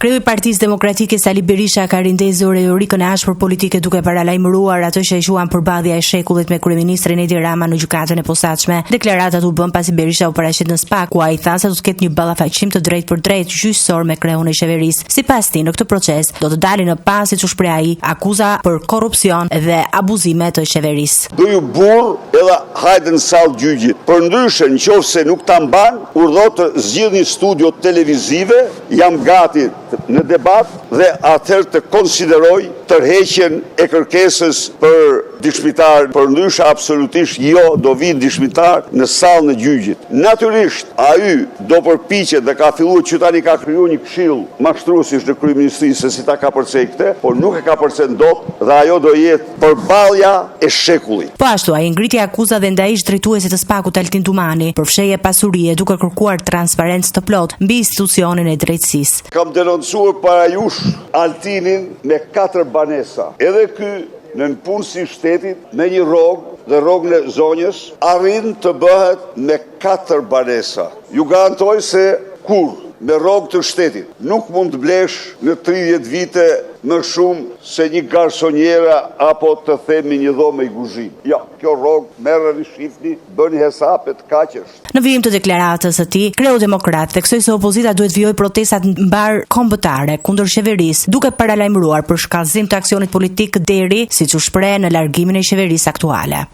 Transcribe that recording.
Kreu i Partisë Demokratike Sali Berisha ka rindezur retorikën e ashpër politike duke paralajmëruar atë që e quan përballja e shekullit me kryeministrin Edi Rama në gjykatën e posaçme. Deklaratat u bën pasi Berisha u paraqit në SPAK, ku ai tha se do të ketë një ballafaqim të drejtë për drejtë gjyqësor me kreun e qeverisë. Sipas tij, në këtë proces do të dalin në pas, siç u shpreh ai, akuza për korrupsion dhe abuzime të qeverisë. Do ju burr edhe hajde në sallë gjyqit. Përndryshe, nëse nuk ta mban, urdhë të zgjidhni studio televizive, jam gati në debat dhe atëherë të konsideroj tërheqjen e kërkesës për dishmitar, përndryshe absolutisht jo do vinë dishmitar në sallën e gjyqit. Natyrisht, ai do përpiqet dhe ka filluar që tani ka krijuar një këshill mashtruesish në kryeministri se si ta ka përcej këtë, por nuk e ka përcen dot dhe ajo do jetë përballja e shekullit. Po ashtu ai ngriti akuza dhe ndaj drejtuesit të SPAK-ut Altin Tumani për fshehje pasurie duke kërkuar transparencë të plotë mbi institucionin e drejtësisë. Kam denoncuar para jush Altinin me 4 banesa. Edhe ky në punësi shtetit me një rrogë dhe rrogën e zonjës arrin të bëhet me 4 banesa. Ju garantoj se kur me rrogë të shtetit nuk mund të blesh në 30 vite më shumë se një garsonjera apo të themi një dhomë i guzhin. Jo, kjo rrogë merrni shifni, bëni hesapet kaqësh. Në vijim të deklaratës së tij, kreu demokrat theksoi se opozita duhet vijojë protestat mbar kombëtare kundër qeverisë, duke paralajmëruar për shkallëzim të aksionit politik deri, siç u shpreh, në largimin e qeverisë aktuale.